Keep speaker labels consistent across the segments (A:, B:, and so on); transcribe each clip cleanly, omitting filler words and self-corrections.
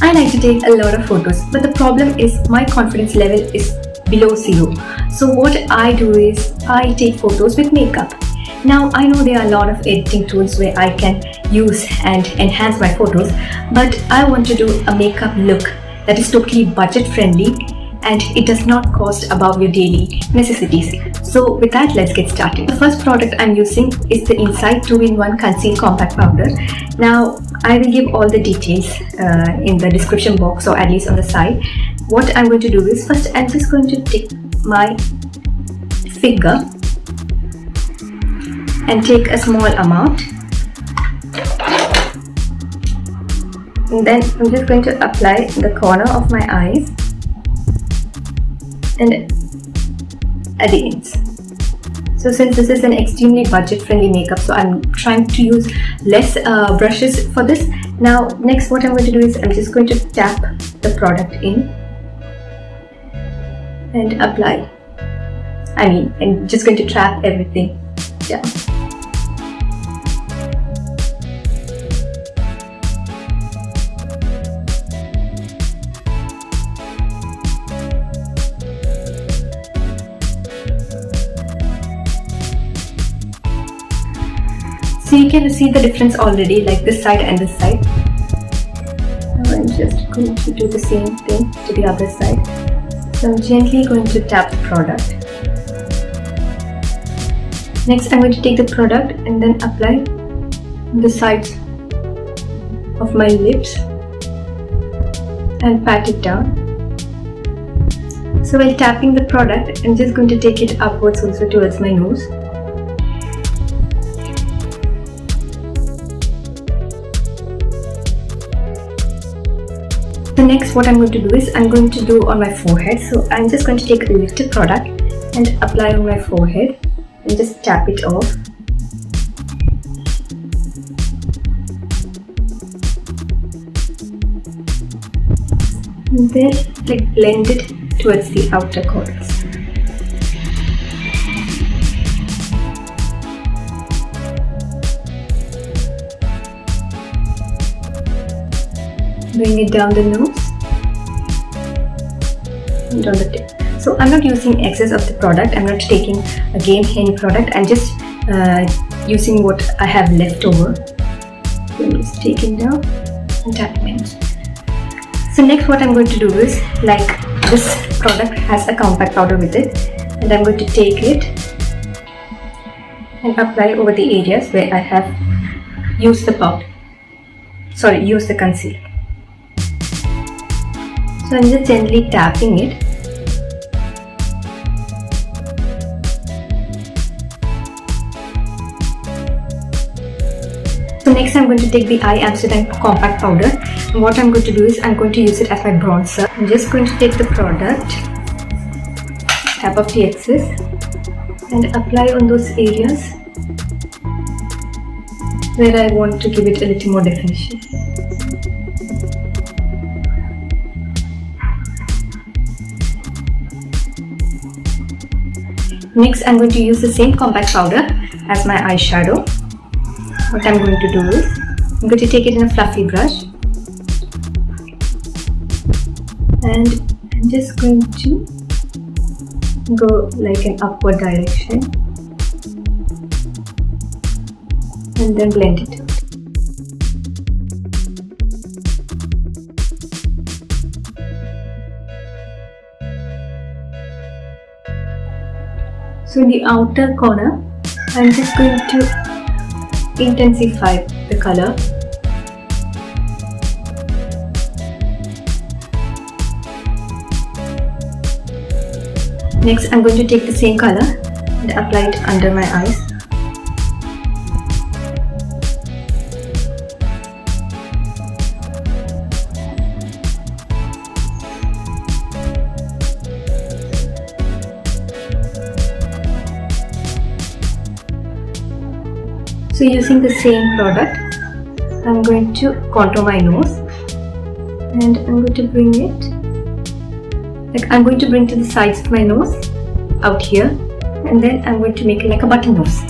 A: I like to take a lot of photos, but the problem is my confidence level is below zero. So what I do is I take photos with makeup. Now I know there are a lot of editing tools where I can use and enhance my photos, but I want to do a makeup look that is totally budget friendly and it does not cost above your daily necessities. So with that, let's get started. The first product I'm using is the Inside 2-in-1 Conceal Compact Powder. Now I will give all the details in the description box, or at least on the side. What I'm going to do is, first I'm just going to take my finger and take a small amount, and then I'm just going to apply the corner of my eyes and at the ends. So since this is an extremely budget friendly makeup, so I'm trying to use less brushes for this. Now next what I'm going to do is I'm just going to tap the product in and apply. I'm just going to trap everything down. So you can see the difference already, like this side and this side. Now I'm just going to do the same thing to the other side. So I'm gently going to tap the product. Next I'm going to take the product and then apply the sides of my lips and pat it down. So while tapping the product, I'm just going to take it upwards also towards my nose. So next what I'm going to do is I'm going to do on my forehead. So I'm just going to take a little product and apply on my forehead and just tap it off. And then blend it towards the outer corners. Bring it down the nose and on the tip. So I'm not using excess of the product. I'm not taking again any product. I'm just using what I have left over. So I'm just taking down and tapping it. So next what I'm going to do is, like this product has a compact powder with it, and I'm going to take it and apply over the areas where I have used the powder. Use the concealer. So I'm just gently tapping it. So next I'm going to take the Eye Amsterdam Compact Powder. And what I'm going to do is I'm going to use it as my bronzer. I'm just going to take the product, tap off the excess and apply on those areas where I want to give it a little more definition. Next I'm going to use the same compact powder as my eyeshadow. What I'm going to do is I'm going to take it in a fluffy brush and I'm just going to go like an upward direction and then blend it out. So in the outer corner, I'm just going to intensify the color. Next, I'm going to take the same color and apply it under my eyes. So using the same product, I'm going to contour my nose and I'm going to bring it, I'm going to bring to the sides of my nose out here, and then I'm going to make it like a button nose.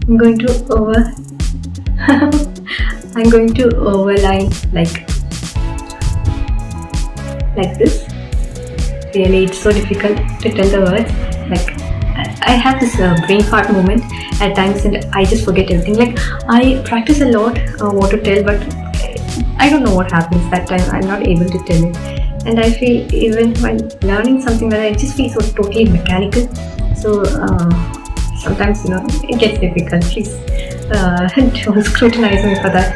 A: I'm going to I'm going to overline like this. Really, it's so difficult to tell the words. Like I have this brain fart moment at times, and I just forget everything. Like I practice a lot what to tell, but I don't know what happens that time. I'm not able to tell it, and I feel even while learning something that I just feel so totally mechanical. So sometimes it gets difficult. Please don't scrutinize me for that.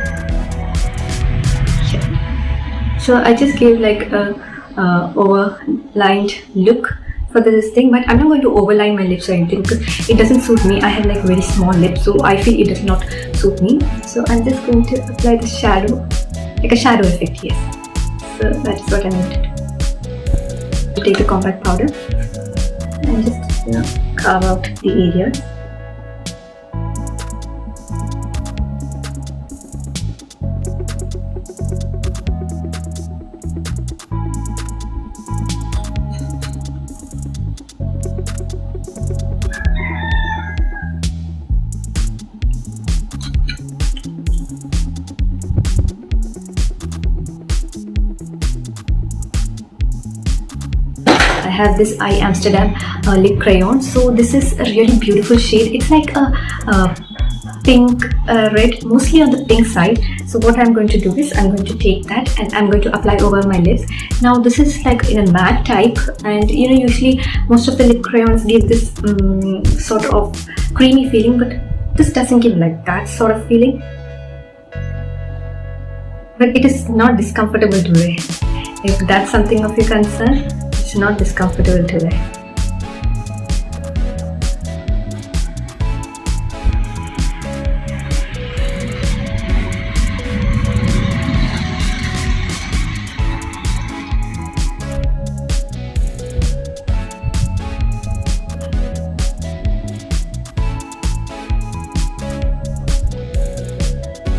A: So I just gave like a overlined look for this thing, but I'm not going to overline my lips or anything because it doesn't suit me. I have like very small lips, so I feel it does not suit me. So I'm just going to apply the shadow, like a shadow effect. Yes, so that's what I'm going to do. Take the compact powder and just carve out the area. I have this I Amsterdam lip crayon. So this is a really beautiful shade. It's like a pink red, mostly on the pink side. So what I'm going to do is I'm going to take that and I'm going to apply over my lips. Now this is like in a matte type, and usually most of the lip crayons give this sort of creamy feeling, but this doesn't give like that sort of feeling. But it is not discomfortable to wear. If that's something of your concern, it's not discomfortable to wear.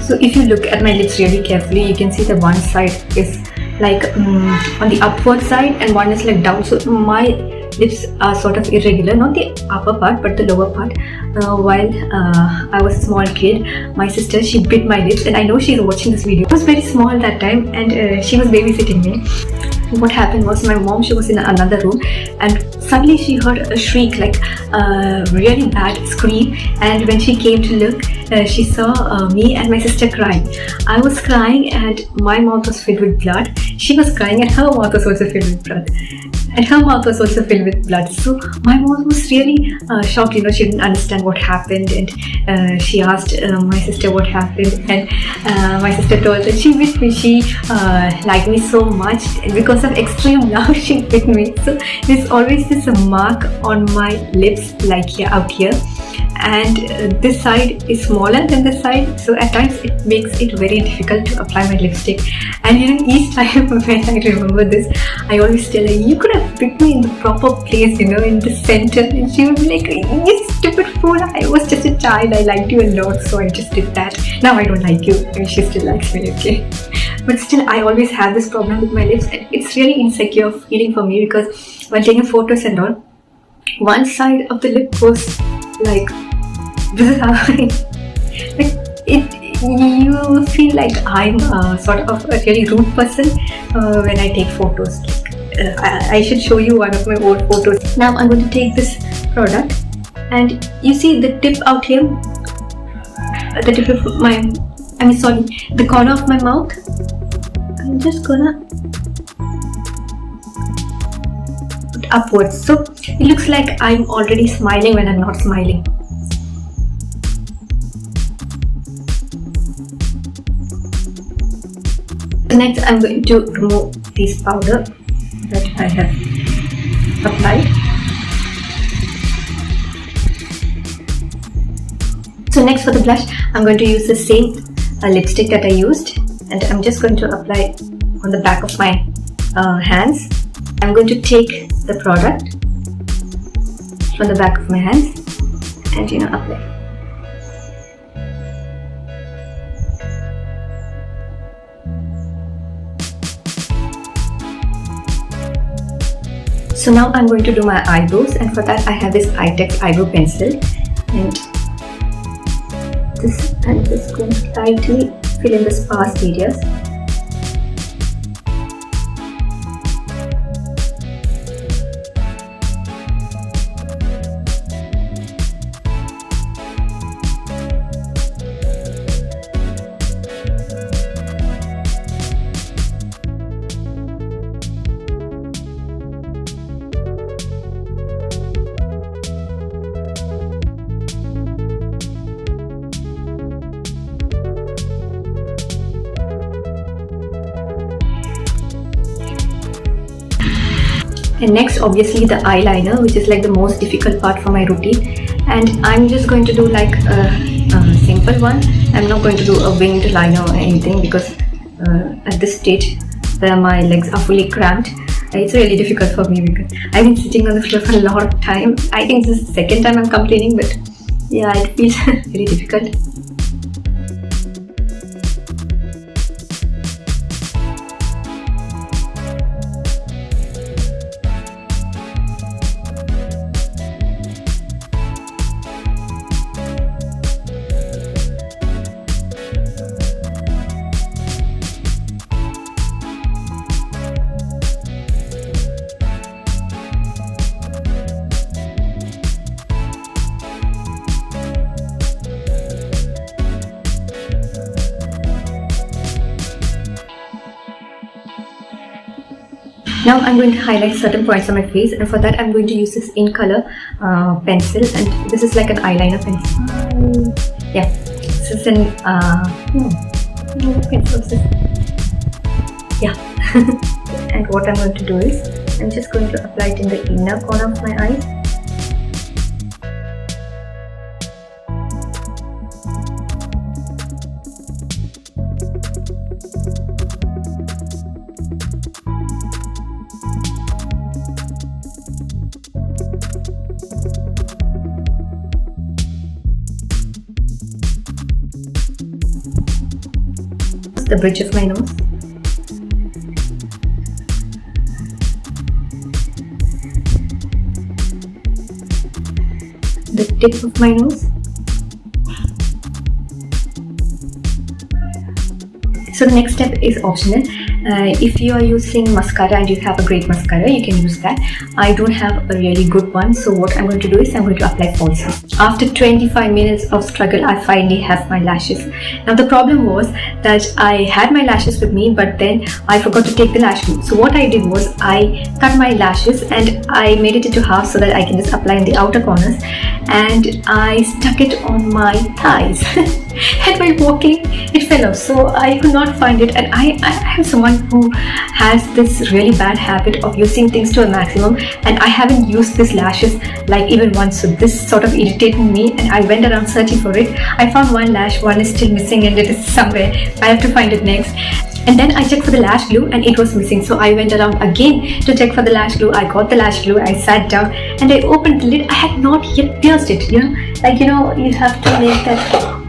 A: So if you look at my lips really carefully, you can see that one side is like on the upward side and one is like down. So my lips are sort of irregular, not the upper part but the lower part. While I was a small kid, my sister, she bit my lips, and I know she's watching this video. I was very small that time, and she was babysitting me. What happened was my mom, she was in another room, and suddenly she heard a shriek, like a really bad scream, and when she came to look, she saw me and my sister crying. I was crying and my mouth was filled with blood. She was crying and her mouth was also filled with blood. And her mouth was also filled with blood. So my mom was really shocked. She didn't understand what happened, and she asked my sister what happened, and my sister told that she bit me. She liked me so much, and because of extreme love, she bit me. So there's always this mark on my lips, like here, out here, and this side is smaller than this side. So at times it makes it very difficult to apply my lipstick. And each time when I remember this, I always tell her, you could have picked me in the proper place, in the center. And she would be like, you stupid fool, I was just a child, I liked you a lot, so I just did that. Now I don't like you. I mean, she still likes me, okay? But still, I always have this problem with my lips, and it's really insecure feeling for me, because while taking photos and all, one side of the lip was like, this is how you feel like I'm sort of a really rude person when I take photos. I should show you one of my old photos. Now I'm going to take this product, and you see the tip out here, the tip of the corner of my mouth. I'm just gonna put upwards, so it looks like I'm already smiling when I'm not smiling. Next, I'm going to remove this powder that I have applied. So next, for the blush, I'm going to use the same lipstick that I used, and I'm just going to apply on the back of my hands. I'm going to take the product from the back of my hands and apply. So now I'm going to do my eyebrows, and for that I have this Eye-Tex eyebrow pencil, and this, I'm just going to lightly fill in the sparse areas. And next, obviously, the eyeliner, which is like the most difficult part for my routine. And I'm just going to do like a simple one. I'm not going to do a winged liner or anything because at this stage where my legs are fully cramped, it's really difficult for me because I've been sitting on the floor for a lot of time. I think this is the second time I'm complaining, but yeah, it feels very difficult. Now I'm going to highlight certain points on my face, and for that I'm going to use this in color pencil, and this is like an eyeliner pencil. Yeah, this is an pencil. Yeah. And what I'm going to do is I'm just going to apply it in the inner corner of my eyes. The bridge of my nose. The tip of my nose. So the next step is optional. If you are using mascara and you have a great mascara, you can use that. I don't have a really good one, so what I'm going to do is I'm going to apply falsies. After 25 minutes of struggle, I finally have my lashes. Now the problem was that I had my lashes with me, but then I forgot to take the lash glue. So what I did was I cut my lashes and I made it into half so that I can just apply in the outer corners, and I stuck it on my thighs. And while walking, it fell off, so I could not find it. And I am someone who has this really bad habit of using things to a maximum, and I haven't used these lashes like even once, so this sort of irritated me, and I went around searching for it. I found one lash, one is still missing, and it is somewhere. I have to find it next. And then I checked for the lash glue and it was missing, so I went around again to check for the lash glue. I got the lash glue, I sat down and I opened the lid. I had not yet pierced it, you have to make that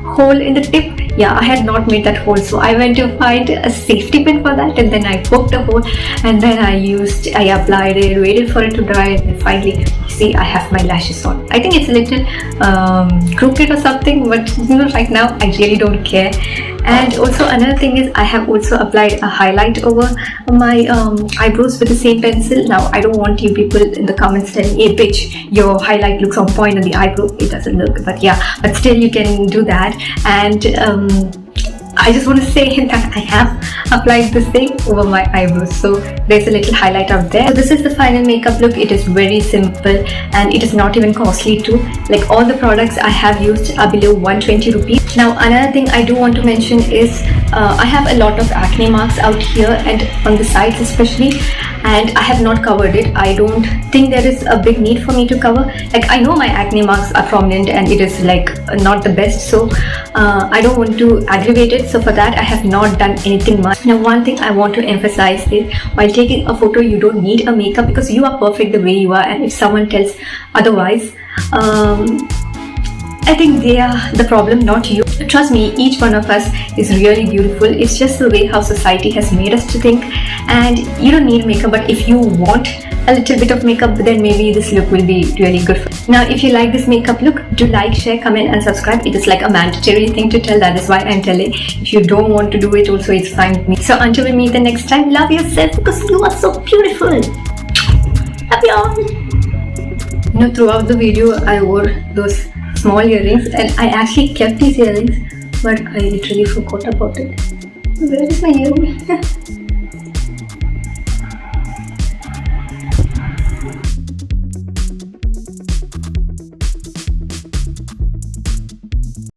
A: hole in the tip. Yeah, I had not made that hole, so I went to find a safety pin for that, and then I poked a hole, and then I applied it, waited for it to dry, and then finally, see, I have my lashes on. I think it's a little crooked or something, but right now I really don't care. And also another thing is I have also applied a highlight over my eyebrows with the same pencil. Now I don't want you people in the comments telling, hey bitch, your highlight looks on point on the eyebrow. It doesn't look, but yeah, but still you can do that. And I just want to say that I have applied this thing over my eyebrows, so there's a little highlight out there. So this is the final makeup look. It is very simple and it is not even costly too. Like all the products I have used are below 120 rupees. Now another thing I do want to mention is I have a lot of acne marks out here and on the sides especially, and I have not covered it. I don't think there is a big need for me to cover. Like I know my acne marks are prominent and it is like not the best, so I don't want to aggravate it. So for that I have not done anything much. Now one thing I want to emphasize is while taking a photo you don't need a makeup because you are perfect the way you are, and if someone tells otherwise, I think they are the problem, not you. Trust me, each one of us is really beautiful. It's just the way how society has made us to think, and you don't need makeup, but if you want a little bit of makeup, then maybe this look will be really good. Now, if you like this makeup look, do like, share, comment and subscribe. It is like a mandatory thing to tell. That is why I'm telling. If you don't want to do it also, it's fine with me. So until we meet the next time, love yourself because you are so beautiful. Love you all. You know, throughout the video I wore those small earrings and I actually kept these earrings, but I literally forgot about it. Where is my earring?